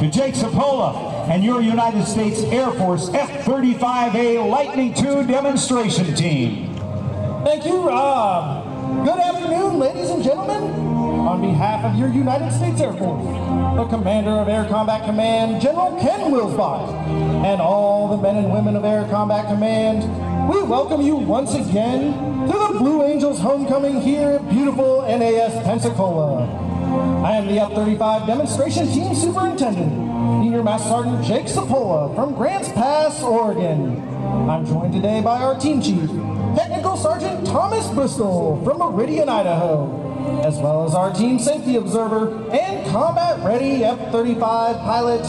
to Jake Cipolla and your United States Air Force F-35A Lightning II demonstration team. Thank you, Rob. Good afternoon, ladies and gentlemen. On behalf of your United States Air Force, the Commander of Air Combat Command, General Ken Wilsbach, and all the men and women of Air Combat Command, we welcome you once again to the Blue Angels Homecoming here at beautiful NAS Pensacola. I am the F-35 Demonstration Team Superintendent, Senior Master Sergeant Jake Cipolla from Grants Pass, Oregon. I'm joined today by our Team Chief, Technical Sergeant Thomas Bristol from Meridian, Idaho, as well as our Team Safety Observer and combat-ready F-35 pilot,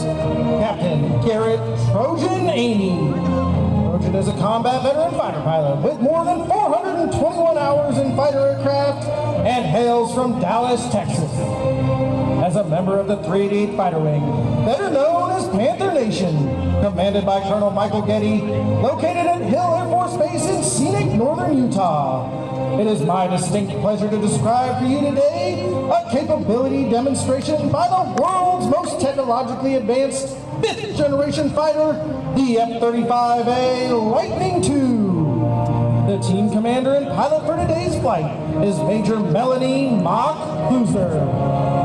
Captain Garrett Trojan Amy. Trojan is a combat veteran fighter pilot with more than 421 hours in fighter aircraft and hails from Dallas, Texas. As a member of the 388 Fighter Wing, better known as Panther Nation, commanded by Colonel Michael Getty, located at Hill Air Force Base in scenic northern Utah. It is my distinct pleasure to describe for you today a capability demonstration by the world's most technologically advanced 5th generation fighter, the F-35A Lightning II. The team commander and pilot for today's flight is Major Melanie Mach Kluesner.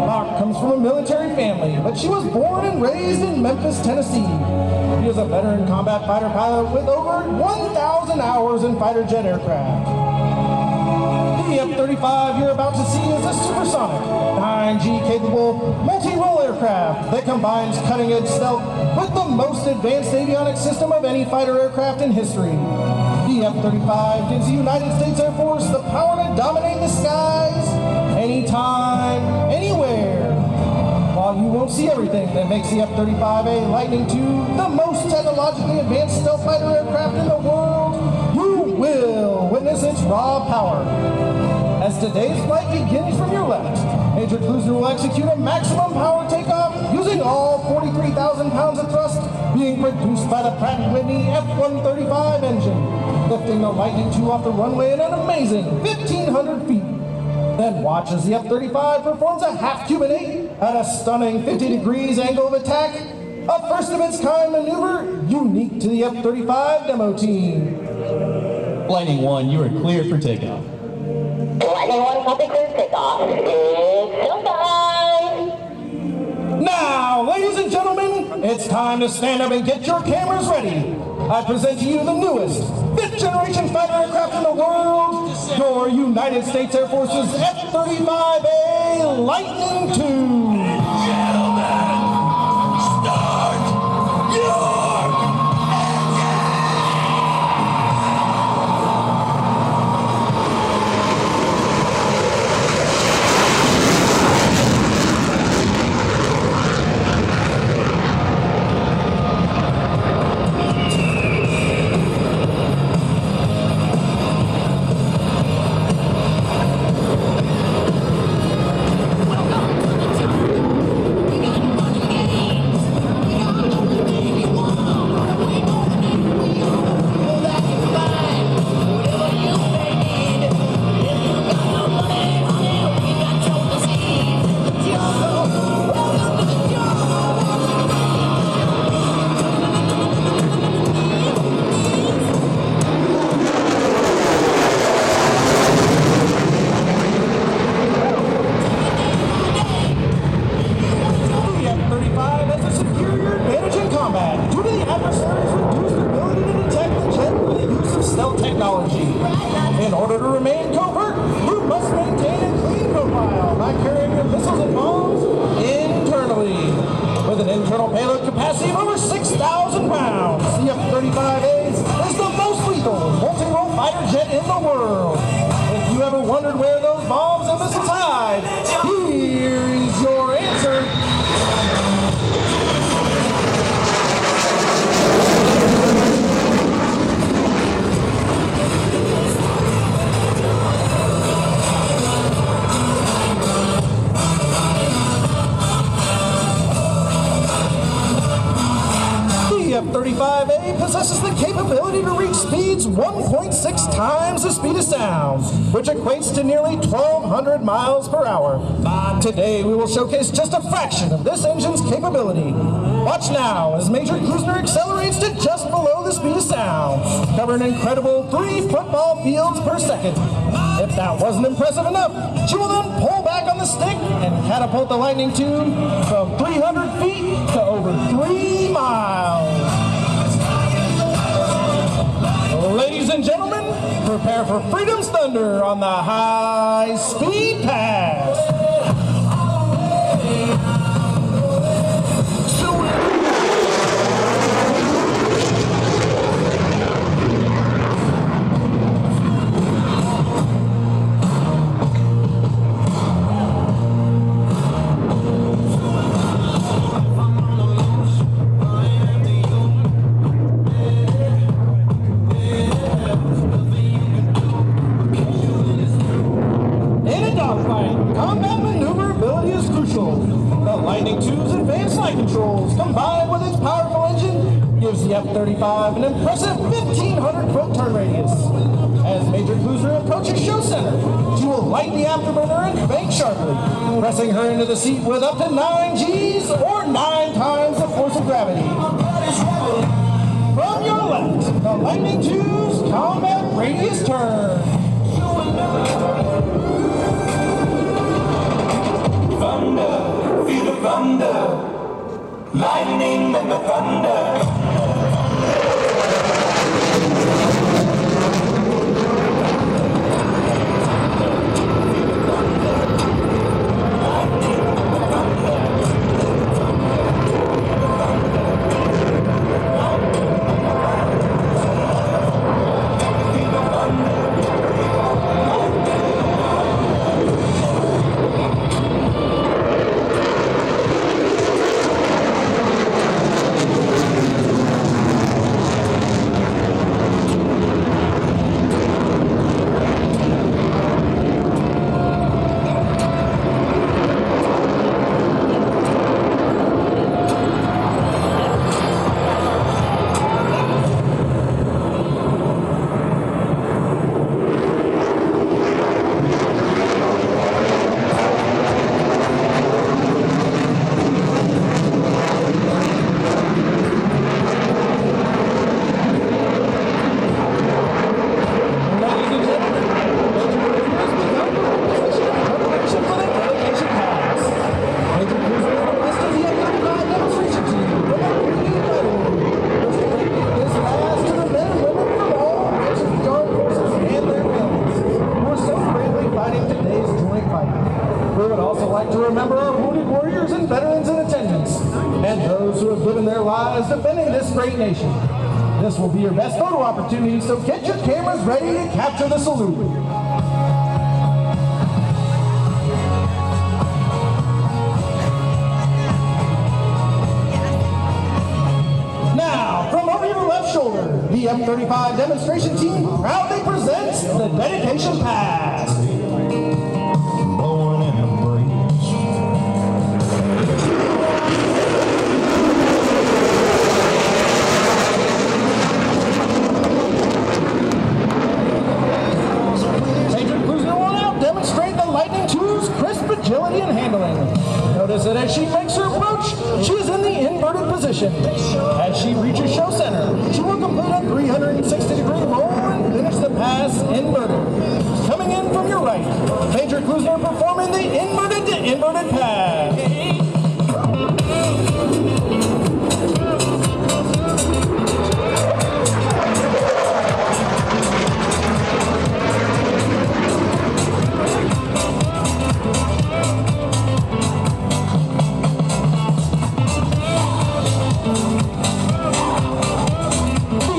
Mach comes from a military family, but she was born and raised in Memphis, Tennessee. She is a veteran combat fighter pilot with over 1,000 hours in fighter jet aircraft. The F-35 you're about to see is a supersonic, 9G capable, multi-role aircraft that combines cutting-edge stealth with the most advanced avionics system of any fighter aircraft in history. The F-35 gives the United States Air Force the power to dominate the skies, anytime, anywhere. While you won't see everything that makes the F-35A Lightning II the most technologically advanced stealth fighter aircraft in the world, you will witness its raw power. As today's flight begins from your left, Major Kluesner will execute a maximum power takeoff using all 43,000 pounds of thrust being produced by the Pratt & Whitney F-135 engine, lifting the Lightning II off the runway at an amazing 1,500 feet. Then watch as the F-35 performs a half-Cuban 8 at a stunning 50 degrees angle of attack, a first-of-its-kind maneuver unique to the F-35 Demo Team. Lightning I, you are cleared for takeoff. Lightning I, copy, clear for takeoff. It's showtime! Now, ladies and gentlemen, it's time to stand up and get your cameras ready. I present to you the newest 5th generation fighter aircraft in the world, your United States Air Force's F-35A Lightning II. Gentlemen, start your In order to remain covert, you must maintain a clean profile by carrying your missiles and bombs internally. With an internal payload capacity of over 6,000 pounds, the F-35A is the most lethal multi-role fighter jet in the world. If you ever wondered where those bombs and missiles hide, here's your answer. The F-35A possesses the capability to reach speeds 1.6 times the speed of sound, which equates to nearly 1,200 miles per hour. Today, we will showcase just a fraction of this engine's capability. Watch now as Major Kluesner accelerates to just below the speed of sound, covering an incredible 3 football fields per second. If that wasn't impressive enough, she will then pull back on the stick and catapult the Lightning II from 300 feet to over 3 miles. Ladies and gentlemen, prepare for Freedom's Thunder on the High Speed Pass. Combined with its powerful engine, gives the F-35 an impressive 1,500-foot turn radius. As Major Kluesner approaches show center, she will light the afterburner and bank sharply, pressing her into the seat with up to 9 Gs or 9 times the force of gravity. From your left, the Lightning II's combat radius turn. Thunder, feel the thunder. Lightning and the thunder. Defending this great nation. This will be your best photo opportunity, so get your cameras ready to capture the salute. Now, from over your left shoulder, the F-35 demonstration team proudly presents the dedication pass. Agility and handling. Notice that as she makes her approach, she is in the inverted position. As she reaches show center, she will complete a 360-degree roll and finish the pass inverted. Coming in from your right, Major Kluesner performing the inverted to inverted pass.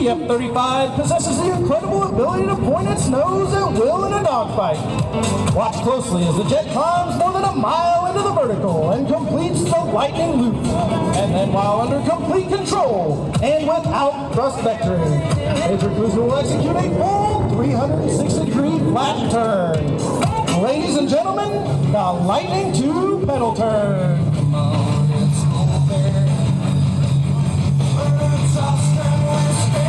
The F-35 possesses the incredible ability to point its nose at will in a dogfight. Watch closely as the jet climbs more than a mile into the vertical and completes the lightning loop. And then while under complete control and without thrust vectoring, Major Kluesner will execute a full 360-degree flat turn. Ladies and gentlemen, the Lightning II pedal turn. Come on, it's over. Birds are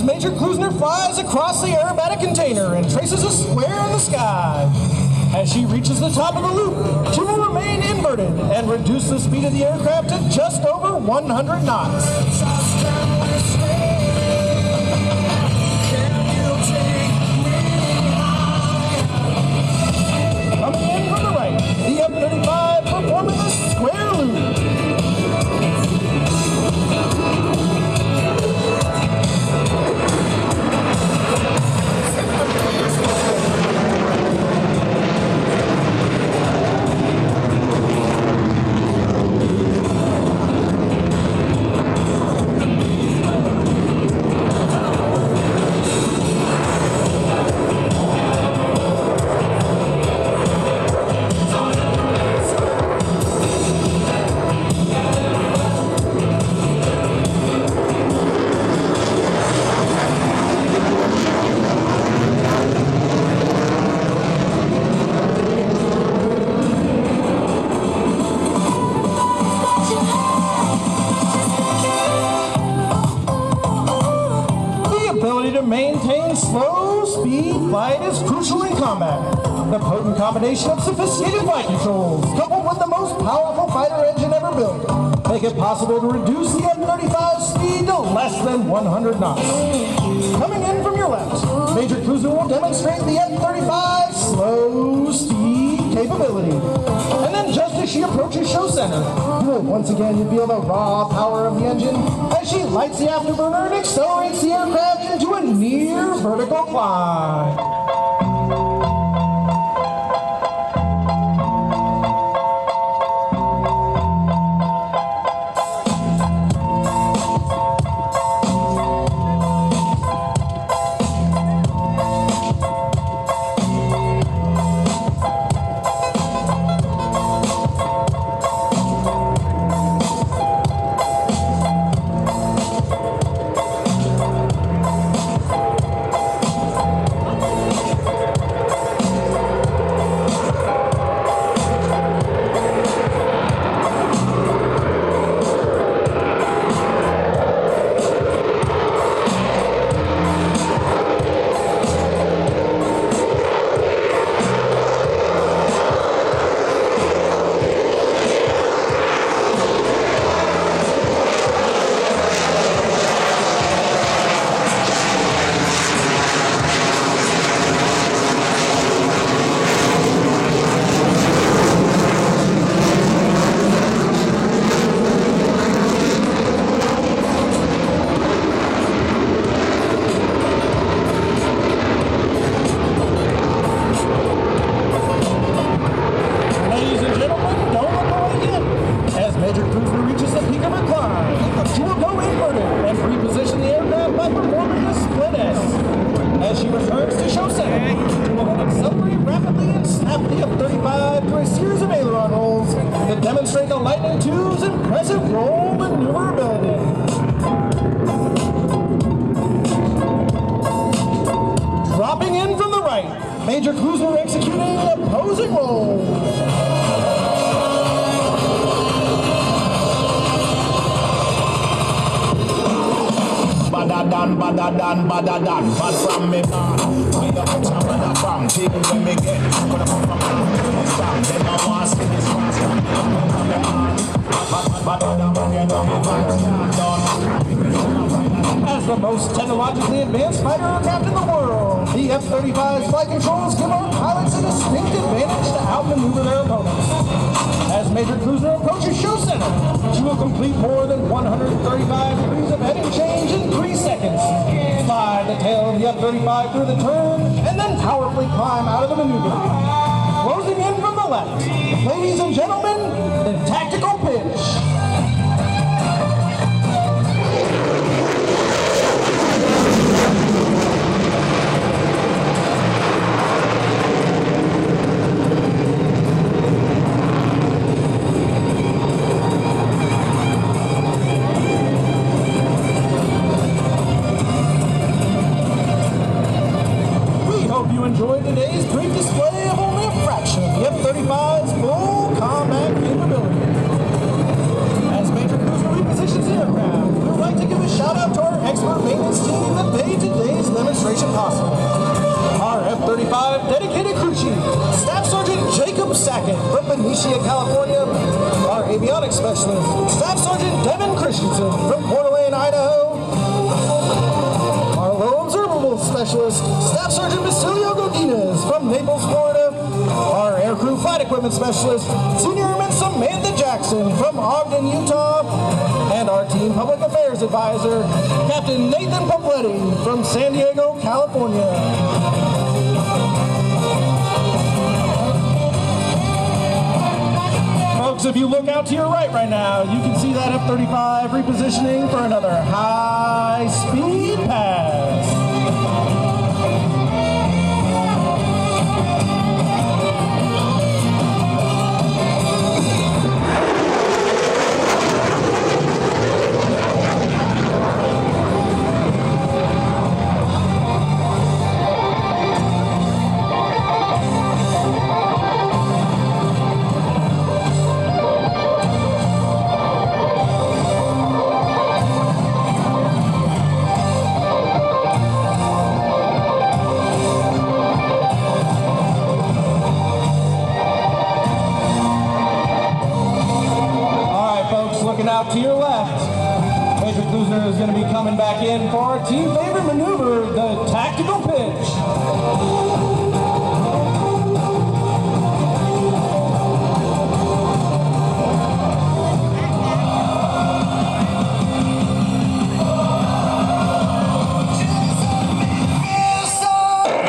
as Major Kluesner flies across the aerobatic container and traces a square in the sky. As she reaches the top of the loop, she will remain inverted and reduce the speed of the aircraft to just over 100 knots. Coming in from the right, the F-35 performing the square loop. To maintain slow speed flight is crucial in combat. The potent combination of sophisticated flight controls, coupled with the most powerful fighter engine ever built, make it possible to reduce the F-35's speed to less than 100 knots. Coming in from your left, Major Kluesner will demonstrate the F-35's slow speed capability. And then just as she approaches show center, you will once again feel the raw power of the engine as she lights the afterburner and accelerates the aircraft into a near vertical climb. Demonstrate the Lightning II's impressive roll maneuverability. Dropping in from the right, Major Kluesner executing opposing roll. Badadan, bad from me man. We don't put some other from people when me get. Gonna come from man. They don't want to see this fast. As the most technologically advanced fighter aircraft in the world, the F-35's flight controls give our pilots a distinct advantage to outmaneuver their opponents. As Major Kluesner approaches show center, she will complete more than 135 degrees of heading change in 3 seconds, fly the tail of the F-35 through the turn, and then powerfully climb out of the maneuver. Closing in from the left, ladies and gentlemen, the tactical pitch. Enjoy today's brief display of only a fraction of the F-35's full combat capability. Christensen from Coeur d'Alene, Idaho. Our low observable specialist, Staff Sergeant Basilio Godinez from Naples, Florida. Our aircrew flight equipment specialist, Senior Airman Samantha Jackson from Ogden, Utah. And our team public affairs advisor, Captain Nathan Popletti from San Diego, California. Folks, if you look out to your right now, you can see that F-35 repositioning for another high-speed pass. Out to your left, Major Kluesner is going to be coming back in for our team favorite maneuver, the tactical pitch.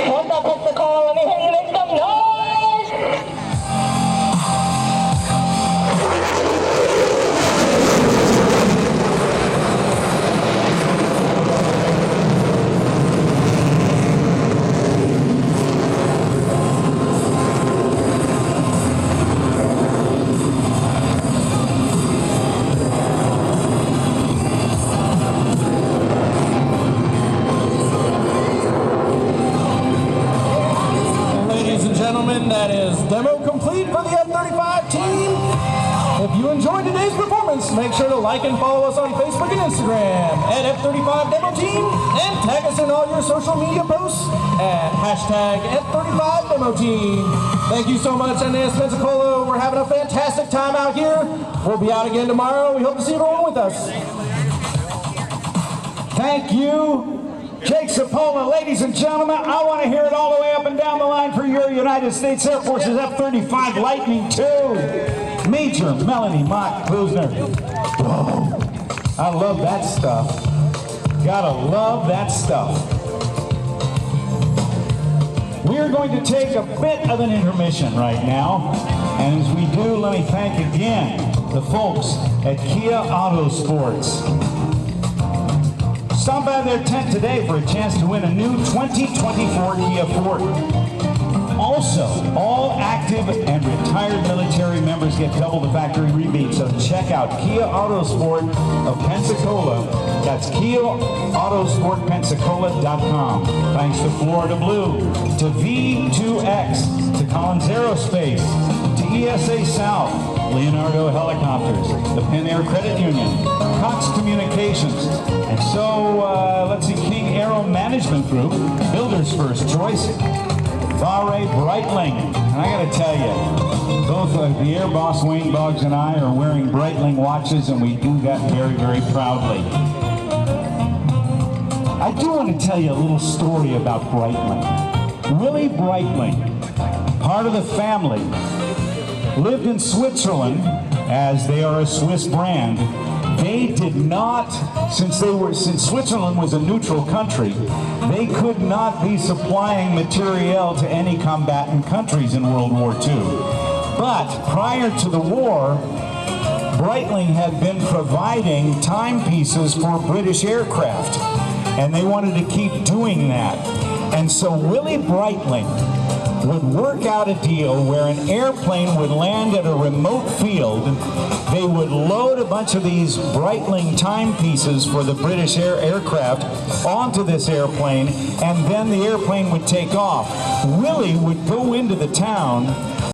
What's up, Pensacola? Let me hear you make some noise. That is demo complete for the F-35 team. If you enjoyed today's performance, make sure to like and follow us on Facebook and Instagram at F-35 Demo Team and tag us in all your social media posts at hashtag F-35 Demo Team. Thank you so much, NAS Pensacola. We're having a fantastic time out here. We'll be out again tomorrow. We hope to see everyone with us. Thank you, Jake Sapola. Ladies and gentlemen, I want to hear it all the way up and down the line for your United States Air Force's F-35 Lightning II. Major Melanie Mach Kluesner. Whoa. I love that stuff. Gotta love that stuff. We're going to take a bit of an intermission right now. And as we do, let me thank again the folks at Kia Autosports. Stop by their tent today for a chance to win a new 2024 Kia Forte. Also, all active and retired military members get double the factory rebate, so check out Kia Autosport of Pensacola. That's KiaAutosportPensacola.com. Thanks to Florida Blue, to V2X, to Collins Aerospace, to ESA South, Leonardo Helicopters, the Penn Air Credit Union, Cox Communications, and so, let's see, King Aero Management Group, Builder's First Choice, Barre Breitling. And I gotta tell you, both the Air Boss Wayne Boggs and I are wearing Breitling watches, and we do that very, very proudly. I do want to tell you a little story about Breitling. Willie Breitling, part of the family, lived in Switzerland, as they are a Swiss brand. They did not, since Switzerland was a neutral country, they could not be supplying materiel to any combatant countries in World War II. But prior to the war, Breitling had been providing timepieces for British aircraft, and they wanted to keep doing that. And so Willie Breitling would work out a deal where an airplane would land at a remote field. They would load a bunch of these Breitling timepieces for the British aircraft onto this airplane, and then the airplane would take off. Willie would go into the town